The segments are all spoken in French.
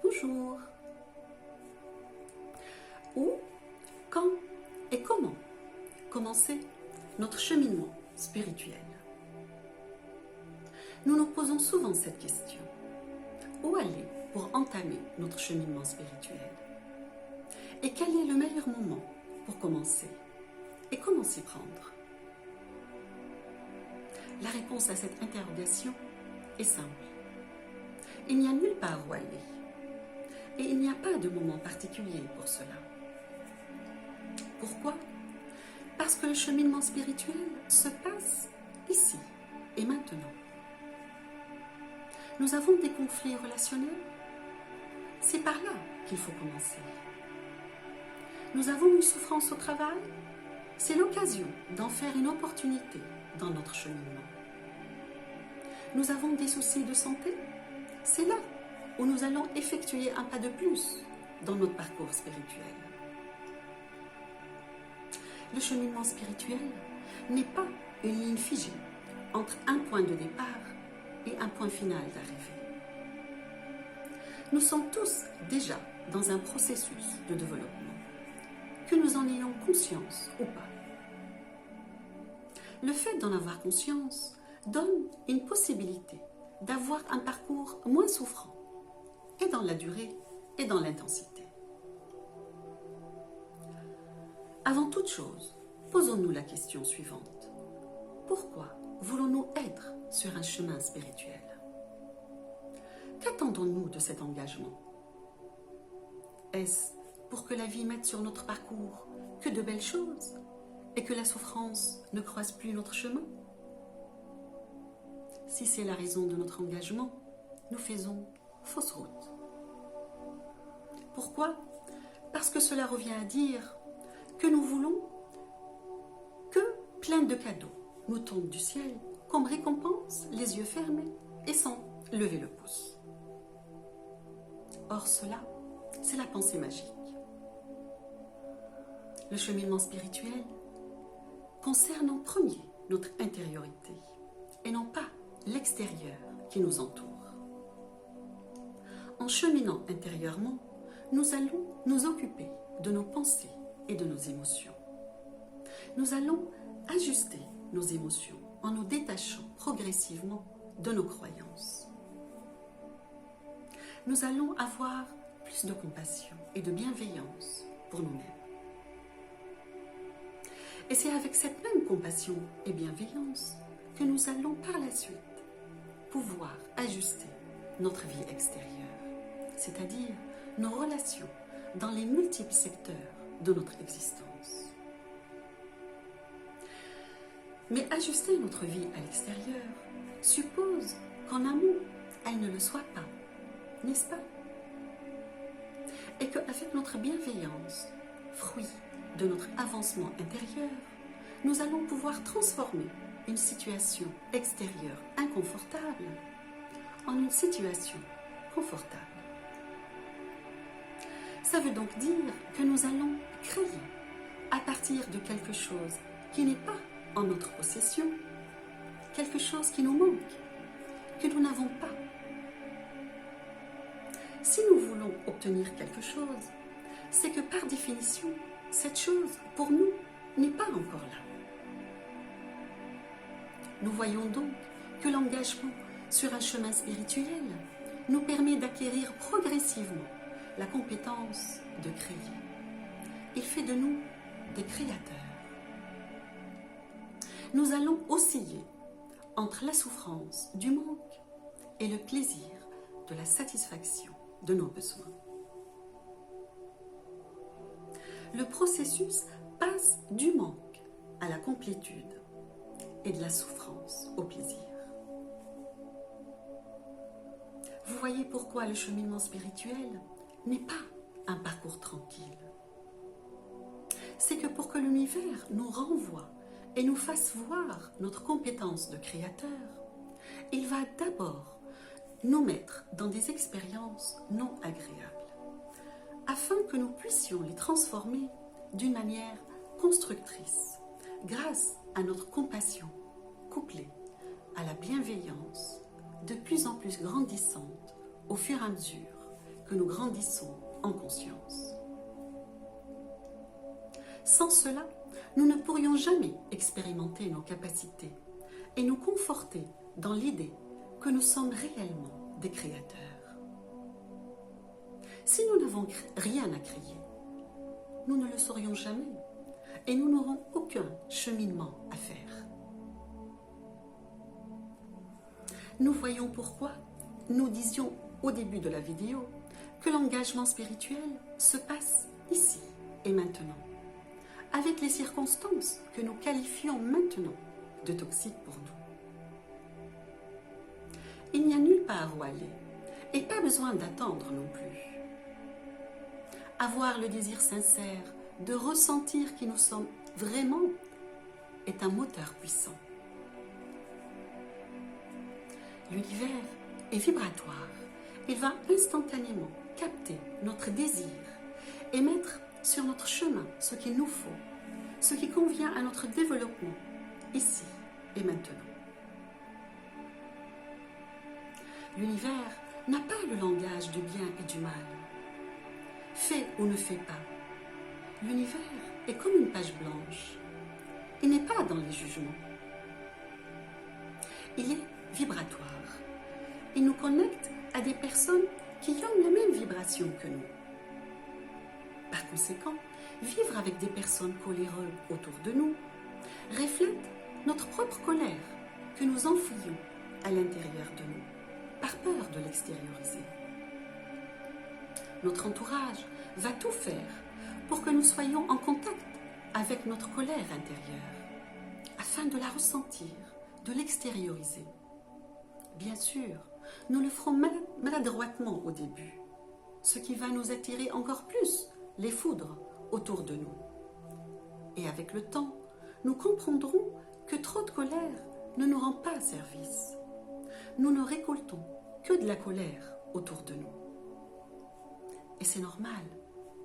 Bonjour. Où, quand et comment commencer notre cheminement spirituel? Nous nous posons souvent cette question. Où aller pour entamer notre cheminement spirituel? Et quel est le meilleur moment pour commencer? Et comment s'y prendre? La réponse à cette interrogation est simple. Il n'y a nulle part où aller. Et il n'y a pas de moment particulier pour cela. Pourquoi? Parce que le cheminement spirituel se passe ici et maintenant. Nous avons des conflits relationnels. C'est par là qu'il faut commencer. Nous avons une souffrance au travail. C'est l'occasion d'en faire une opportunité dans notre cheminement. Nous avons des soucis de santé. C'est là où nous allons effectuer un pas de plus dans notre parcours spirituel. Le cheminement spirituel n'est pas une ligne figée entre un point de départ et un point final d'arrivée. Nous sommes tous déjà dans un processus de développement, que nous en ayons conscience ou pas. Le fait d'en avoir conscience donne une possibilité d'avoir un parcours moins souffrant, et dans la durée et dans l'intensité. Avant toute chose, posons-nous la question suivante. Pourquoi voulons-nous être sur un chemin spirituel? Qu'attendons-nous de cet engagement? Est-ce pour que la vie mette sur notre parcours que de belles choses et que la souffrance ne croise plus notre chemin? Si c'est la raison de notre engagement, nous faisons fausse route. Pourquoi? Parce que cela revient à dire que nous voulons que plein de cadeaux nous tombent du ciel comme récompense, les yeux fermés et sans lever le pouce. Or cela, c'est la pensée magique. Le cheminement spirituel concerne en premier notre intériorité et non pas l'extérieur qui nous entoure. En cheminant intérieurement, nous allons nous occuper de nos pensées et de nos émotions. Nous allons ajuster nos émotions en nous détachant progressivement de nos croyances. Nous allons avoir plus de compassion et de bienveillance pour nous-mêmes. Et c'est avec cette même compassion et bienveillance que nous allons par la suite pouvoir ajuster notre vie extérieure, c'est-à-dire nos relations dans les multiples secteurs de notre existence. Mais ajuster notre vie à l'extérieur suppose qu'en amont, elle ne le soit pas, n'est-ce pas? Et qu'avec notre bienveillance, fruit de notre avancement intérieur, nous allons pouvoir transformer une situation extérieure inconfortable en une situation confortable. Ça veut donc dire que nous allons créer à partir de quelque chose qui n'est pas en notre possession, quelque chose qui nous manque, que nous n'avons pas. Si nous voulons obtenir quelque chose, c'est que par définition, cette chose, pour nous, n'est pas encore là. Nous voyons donc que l'engagement sur un chemin spirituel nous permet d'acquérir progressivement la compétence de créer. Il fait de nous des créateurs. Nous allons osciller entre la souffrance du manque et le plaisir de la satisfaction de nos besoins. Le processus passe du manque à la complétude et de la souffrance au plaisir. Vous voyez pourquoi le cheminement spirituel n'est pas un parcours tranquille. C'est que pour que l'univers nous renvoie et nous fasse voir notre compétence de créateur, il va d'abord nous mettre dans des expériences non agréables, afin que nous puissions les transformer d'une manière constructrice, grâce à notre compassion, couplée à la bienveillance de plus en plus grandissante au fur et à mesure que nous grandissons en conscience. Sans cela, nous ne pourrions jamais expérimenter nos capacités et nous conforter dans l'idée que nous sommes réellement des créateurs. Si nous n'avons rien à créer, nous ne le saurions jamais et nous n'aurons aucun cheminement à faire. Nous voyons pourquoi nous disions au début de la vidéo que l'engagement spirituel se passe ici et maintenant, avec les circonstances que nous qualifions maintenant de toxiques pour nous. Il n'y a nulle part où aller et pas besoin d'attendre non plus. Avoir le désir sincère de ressentir qui nous sommes vraiment est un moteur puissant. L'univers est vibratoire. Il va instantanément capter notre désir et mettre sur notre chemin ce qu'il nous faut, ce qui convient à notre développement, ici et maintenant. L'univers n'a pas le langage du bien et du mal. Fais ou ne fais pas. L'univers est comme une page blanche. Il n'est pas dans les jugements. Il est vibratoire. Il nous connecte à des personnes qui ont la même vibration que nous. Par conséquent, vivre avec des personnes coléreuses autour de nous reflète notre propre colère que nous enfouions à l'intérieur de nous, par peur de l'extérioriser. Notre entourage va tout faire pour que nous soyons en contact avec notre colère intérieure, afin de la ressentir, de l'extérioriser. Bien sûr, nous le ferons maladroitement au début, ce qui va nous attirer encore plus les foudres autour de nous. Et avec le temps, nous comprendrons que trop de colère ne nous rend pas service. Nous ne récoltons que de la colère autour de nous. Et c'est normal,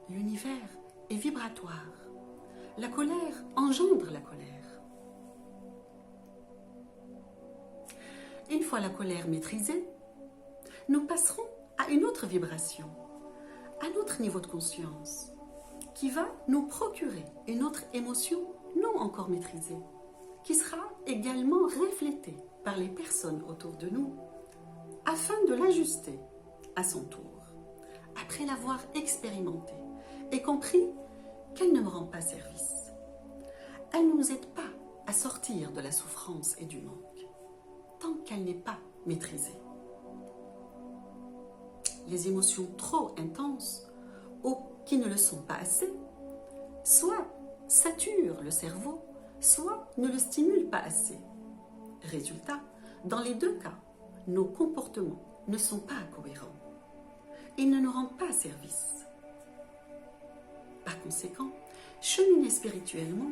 l'univers est vibratoire. La colère engendre la colère. Une fois la colère maîtrisée, nous passerons à une autre vibration, un autre niveau de conscience, qui va nous procurer une autre émotion non encore maîtrisée, qui sera également reflétée par les personnes autour de nous, afin de l'ajuster à son tour, après l'avoir expérimentée et compris qu'elle ne me rend pas service. Elle ne nous aide pas à sortir de la souffrance et du manque, tant qu'elle n'est pas maîtrisée. Les émotions trop intenses, ou qui ne le sont pas assez, soit saturent le cerveau, soit ne le stimulent pas assez. Résultat, dans les deux cas, nos comportements ne sont pas cohérents. Ils ne nous rendent pas service. Par conséquent, cheminer spirituellement,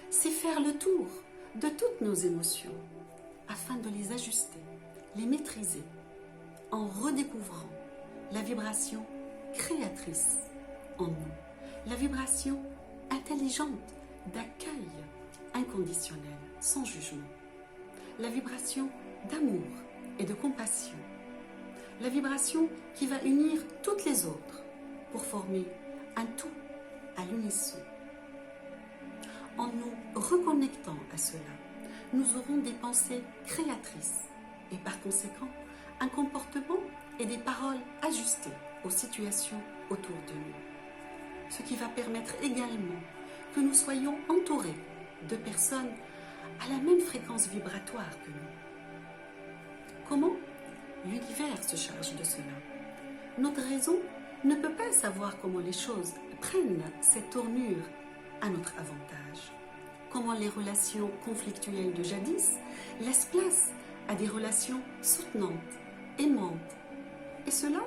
c'est faire le tour de toutes nos émotions afin de les ajuster, les maîtriser, en redécouvrant la vibration créatrice en nous, la vibration intelligente d'accueil inconditionnel, sans jugement, la vibration d'amour et de compassion, la vibration qui va unir toutes les autres pour former un tout à l'unisson. En nous reconnectant à cela, nous aurons des pensées créatrices et par conséquent un comportement et des paroles ajustées aux situations autour de nous. Ce qui va permettre également que nous soyons entourés de personnes à la même fréquence vibratoire que nous. Comment l'univers se charge de cela? Notre raison ne peut pas savoir comment les choses prennent cette tournure à notre avantage. Comment les relations conflictuelles de jadis laissent place à des relations soutenantes, aimantes, et cela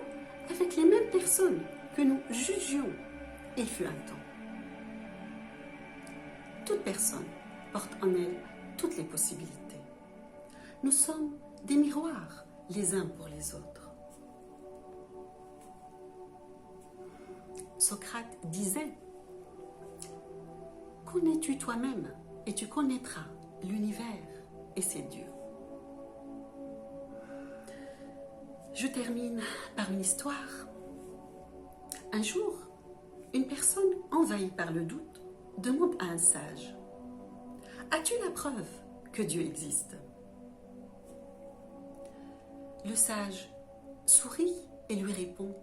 avec les mêmes personnes que nous jugions il fut un temps. Toute personne porte en elle toutes les possibilités. Nous sommes des miroirs les uns pour les autres. Socrate disait: « Connais-tu toi-même et tu connaîtras l'univers et ses dieux. » Je termine par une histoire. Un jour, une personne envahie par le doute demande à un sage: as-tu la preuve que Dieu existe? Le sage sourit et lui répond: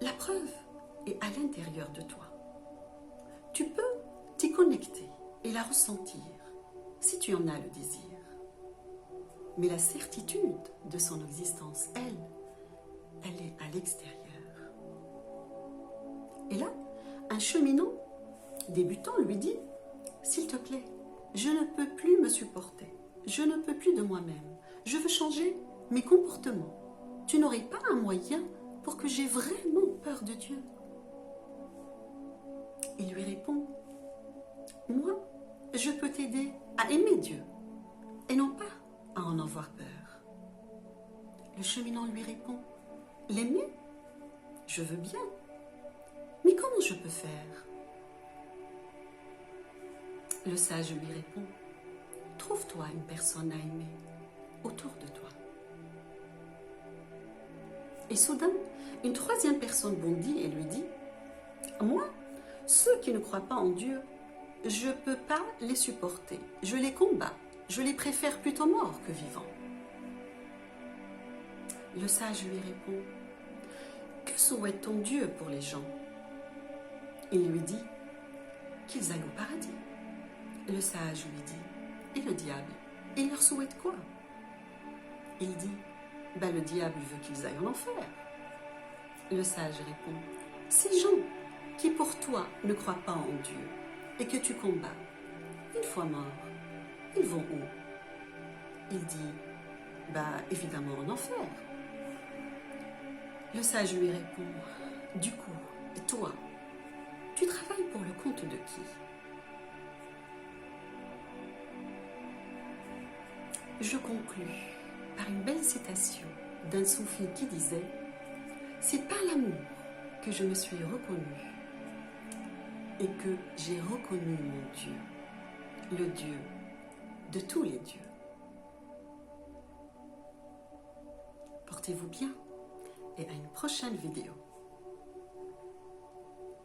la preuve est à l'intérieur de toi. Tu peux t'y connecter et la ressentir si tu en as le désir. Mais la certitude de son existence, elle est à l'extérieur. Et là, un cheminot débutant lui dit: s'il te plaît, je ne peux plus me supporter, je ne peux plus de moi-même, je veux changer mes comportements. Tu n'aurais pas un moyen pour que j'aie vraiment peur de Dieu? Il lui répond: moi, je peux t'aider à aimer Dieu et non pas à en avoir peur. Le cheminot lui répond: l'aimer, je veux bien, mais comment je peux faire? Le sage lui répond: trouve-toi une personne à aimer autour de toi. Et soudain, une troisième personne bondit et lui dit: moi, ceux qui ne croient pas en Dieu, je ne peux pas les supporter. Je les combats. Je les préfère plutôt morts que vivants. Le sage lui répond: que souhaite ton Dieu pour les gens? Il lui dit qu'ils aillent au paradis. Le sage lui dit: et le diable, il leur souhaite quoi? Il dit: le diable veut qu'ils aillent en enfer. Le sage répond: ces gens qui pour toi ne croient pas en Dieu et que tu combats, une fois morts, ils vont où? Il dit: évidemment en enfer. Le sage lui répond: du coup, toi, tu travailles pour le compte de qui? Je conclus par une belle citation d'un soufi qui disait: c'est par l'amour que je me suis reconnue et que j'ai reconnu mon Dieu, le Dieu de tous les dieux. Portez-vous bien et à une prochaine vidéo.